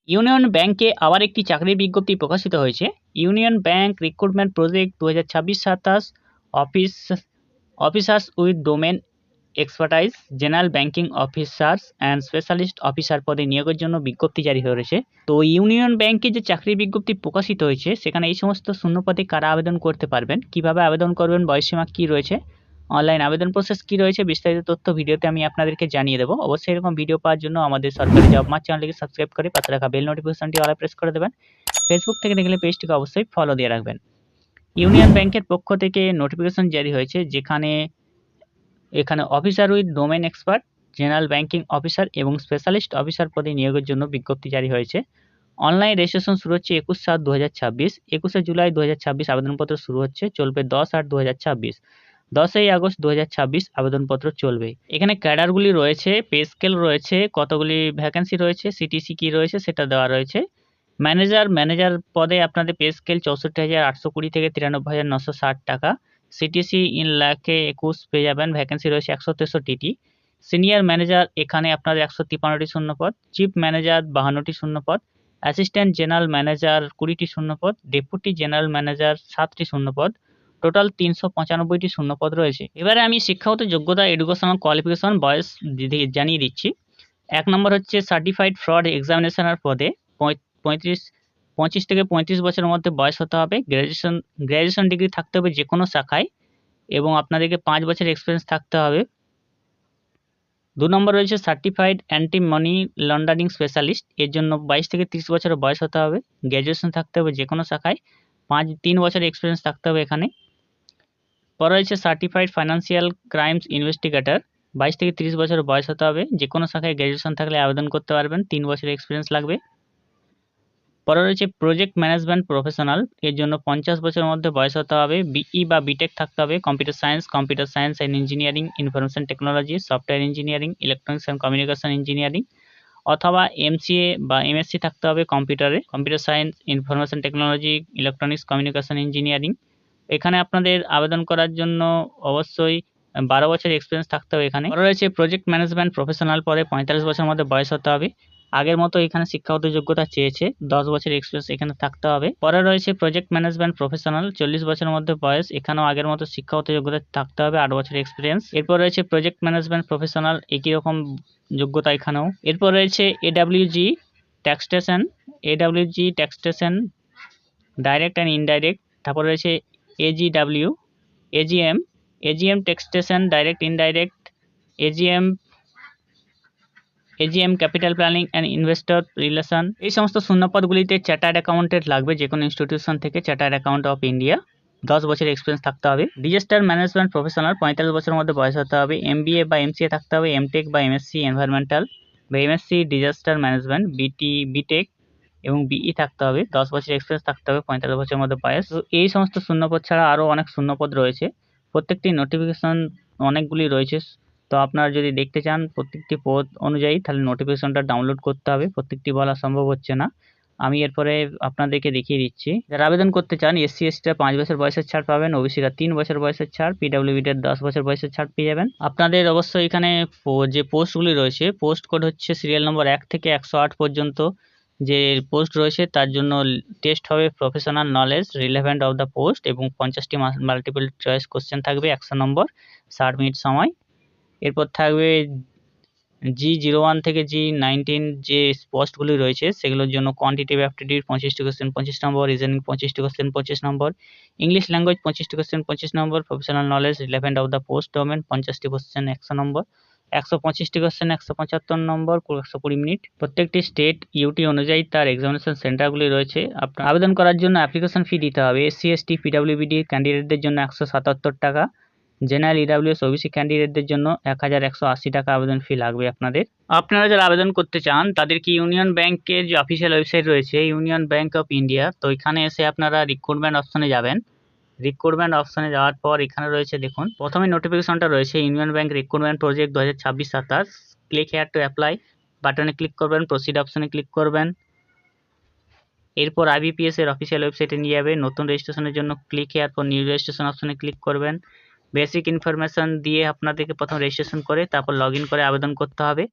Union ব্যাংকে আবার একটি চাকরির বিজ্ঞপ্তি প্রকাশিত হয়েছে। Union bank recruitment project 2026-27 office officers with domain expertise general banking officers and specialist officer পদে নিয়োগের জন্য বিজ্ঞপ্তি জারি হয়েছে। তো ইউনিয়ন ব্যাংকে যে চাকরির বিজ্ঞপ্তি প্রকাশিত হয়েছে সেখানে এই সমস্ত শূন্য পদে কারা আবেদন করতে পারবেন, কিভাবে আবেদন করবেন, বয়সসীমা কি রয়েছে, অনলাইন আবেদন প্রসেস কি রয়েছে, বিস্তারিত তথ্য ভিডিওতে আমি আপনাদেরকে জানিয়ে দেবো। অবশ্যই এরকম ভিডিও পাওয়ার জন্য আমাদের সরকারি জব মার্চ চ্যানেলটিকে সাবস্ক্রাইব করে পাশে রাখা বেল নোটিফিকেশনটি অলে প্রেস করে দেবেন। ফেসবুক থেকে দেখলে পেজটিকে অবশ্যই ফলো দিয়ে রাখবেন। ইউনিয়ন ব্যাংকের পক্ষ থেকে নোটিফিকেশন জারি হয়েছে, যেখানে এখানে officer with domain expert, general banking officer এবং স্পেশালিস্ট অফিসার পদে নিয়োগের জন্য বিজ্ঞপ্তি জারি হয়েছে। অনলাইন রেজিস্ট্রেশন শুরু হচ্ছে 21/7/2026, 21শে জুলাই 2026 আবেদনপত্র শুরু হচ্ছে, চলবে 10/8/2026, 10ই আগস্ট 2026 আবেদনপত্র চলবে। এখানে ক্যাডারগুলি রয়েছে, পে স্কেল রয়েছে, কতগুলি ভ্যাকেন্সি রয়েছে, সিটিসি কি রয়েছে সেটা দেওয়া রয়েছে। ম্যানেজার পদে আপনাদের পে স্কেল 64,820 থেকে 93,960 টাকা। সিটিসি ইন লাখে 21 পেয়ে যাবেন। ভ্যাকেন্সি রয়েছে 163টি। সিনিয়র ম্যানেজার এখানে আপনাদের 153টি শূন্যপদ, চিফ ম্যানেজার 52টি শূন্যপদ, অ্যাসিস্ট্যান্ট জেনারেল ম্যানেজার 20টি শূন্যপদ, ডেপুটি জেনারেল ম্যানেজার 7টি শূন্যপদ, টোটাল 395টি শূন্যপদ রয়েছে। এবারে আমি শিক্ষাগত যোগ্যতা, এডুকেশনাল কোয়ালিফিকেশন, বয়স জানিয়ে দিচ্ছি। 1 নম্বর হচ্ছে সার্টিফাইড ফ্রড এক্সামিনেশনার পদে 25 থেকে 35 বছরের মধ্যে বয়স হতে হবে। গ্র্যাজুয়েশন ডিগ্রি থাকতে হবে যে কোনো শাখায় এবং আপনাদেরকে 5 বছর এক্সপিরিয়েন্স থাকতে হবে। 2 নম্বর রয়েছে certified anti money laundering specialist, এর জন্য 22 থেকে 30 বছরের বয়স হতে হবে। গ্র্যাজুয়েশন থাকতে হবে যে কোনো শাখায়, 3 বছর এক্সপিরিয়েন্স থাকতে হবে এখানে। পরে রয়েছে সার্টিফাইড ফাইন্যান্সিয়াল ক্রাইমস ইনভেস্টিগেটর, 22 থেকে 30 বছর বয়স হতে হবে। যে কোনো শাখায় গ্র্যাজুয়েশন থাকলে আবেদন করতে পারবেন, 3 বছর এক্সপিরিয়েন্স লাগবে। পরে রয়েছে প্রজেক্ট ম্যানেজমেন্ট প্রফেশনাল, এর জন্য 50 বছরের মধ্যে বয়স হতে হবে। বিই বা বিটেক থাকতে হবে। Computer science and engineering, information technology, software engineering, electronics and communication engineering অথবা এমসিএ বা এমএসসি থাকতে হবে computer science, information technology, electronics communication engineering. এখানে আপনাদের আবেদন করার জন্য অবশ্যই 12 বছর এক্সপিরিয়েন্স থাকতে হবে এখানে। পরে রয়েছে প্রজেক্ট ম্যানেজমেন্ট প্রফেশনাল পদে 45 বছরের মধ্যে বয়স হতে হবে। আগের মতো এখানে শিক্ষাগত যোগ্যতা চেয়েছে, 10 বছর এক্সপিরিয়েন্স এখানে থাকতে হবে। পরে রয়েছে প্রজেক্ট ম্যানেজমেন্ট প্রফেশনাল, 40 বছরের মধ্যে বয়স, এখানেও আগের মতো শিক্ষাগত যোগ্যতা থাকতে হবে, 8 বছর এক্সপিরিয়েন্স। এরপর রয়েছে প্রজেক্ট ম্যানেজমেন্ট প্রফেশনাল, একই রকম যোগ্যতা এখানেও। এরপর রয়েছে AWG taxation direct and indirect. তারপর রয়েছে AGW, AGM taxation direct indirect, AGM capital planning and investor relation. এই সমস্ত শূন্যপদগুলিতে চার্টার্ড অ্যাকাউন্টেন্ট লাগবে যে কোনো ইনস্টিটিউশন থেকে, চার্টার্ড অ্যাকাউন্ট অফ ইন্ডিয়া, 10 বছর এক্সপিরিয়েন্স থাকতে হবে। ডিজাস্টার ম্যানেজমেন্ট প্রফেশনাল, 45 বছরের মধ্যে বয়স হতে হবে। এমবিএ বা এমসিএ থাকতে হবে। এমটেক বা এমএসসি এনভায়রনমেন্টাল বা এমএসসি ডিজাস্টার ম্যানেজমেন্ট, বিটেক এবং বিই থাকতে হবে। 10 বছর এক্সপিরিয়েন্স থাকতে হবে, 45 বছরের মধ্যে বয়স। তো এই সমস্ত শূন্যপদ ছাড়া আরও অনেক শূন্যপদ রয়েছে। প্রত্যেকটি নোটিফিকেশন অনেকগুলি রয়েছে। তো আপনারা যদি দেখতে চান প্রত্যেকটি পদ অনুযায়ী, তাহলে নোটিফিকেশনটা ডাউনলোড করতে হবে। প্রত্যেকটি বলা সম্ভব হচ্ছে না। আমি এরপরে আপনাদেরকে দেখিয়ে দিচ্ছি। যারা আবেদন করতে চান, এসসি এসটিরা 5 বছর বয়সের ছাড় পাবেন, ওবিসিরা 3 বছর বয়সের ছাড়, পিডব্লিউডির 10 বছর বয়সের ছাড় পেয়ে যাবেন। আপনাদের অবশ্যই এখানে যে পোস্টগুলি রয়েছে, পোস্ট কোড হচ্ছে সিরিয়াল নম্বর 1 থেকে 108 পর্যন্ত যে পোস্ট রয়েছে তার জন্য টেস্ট হবে professional knowledge relevant of the post এবং 50টি মাল্টিপল চয়েস কোশ্চেন থাকবে, 100 নম্বর, 60 মিনিট সময়। এরপর থাকবে G01 থেকে G19 যে পোস্টগুলি রয়েছে সেগুলোর জন্য কোয়ান্টিটেটিভ অ্যাপটিটিউড 25টি কোশ্চেন 25 নম্বর, রিজনিং 25টি কোশ্চেন 25 নম্বর, ইংলিশ ল্যাঙ্গুয়েজ 25টি কোশ্চেন 25 নম্বর, professional knowledge relevant of the post domain 50টি কোশ্চেন 100 নম্বর, 125টি কোশ্চেন 175 নম্বর, 120 মিনিট। প্রত্যেকটি স্টেট ইউটি অনুযায়ী তার এক্সামিনেশন সেন্টারগুলি রয়েছে। আপনার আবেদন করার জন্য অ্যাপ্লিকেশন ফি দিতে হবে। এসসি এসটি পিডব্লিউবিডি ক্যান্ডিডেটদের জন্য 177 টাকা, জেনারেল ইডাব্লিউএস ওবিসি ক্যান্ডিডেটদের জন্য 1180 টাকা আবেদন ফি লাগবে আপনাদের। আপনারা যারা আবেদন করতে চান তাদেরকে ইউনিয়ন ব্যাংকের যে অফিসিয়াল ওয়েবসাইট রয়েছে, ইউনিয়ন ব্যাংক অফ ইন্ডিয়া, তো এখানে এসে আপনারা রিক্রুটমেন্ট অপশনে যাবেন। রিক্রুটমেন্ট অপশনে যাওয়ার পর এখানে রয়েছে দেখুন, প্রথমে নোটিফিকেশনটা রয়েছে union bank recruitment project 2026-27, click here to apply বাটনে ক্লিক করবেন, প্রসিড অপশনে ক্লিক করবেন। এরপর আইবিপিএস এর অফিসিয়াল ওয়েবসাইটে নিয়ে যাবে। নতুন রেজিস্ট্রেশনের জন্য ক্লিক হেয়ার পর নিউ রেজিস্ট্রেশন অপশনে ক্লিক করবেন। বেসিক ইনফরমেশন দিয়ে আপনাদেরকে প্রথম রেজিস্ট্রেশন করে তারপর লগ ইন করে আবেদন করতে হবে।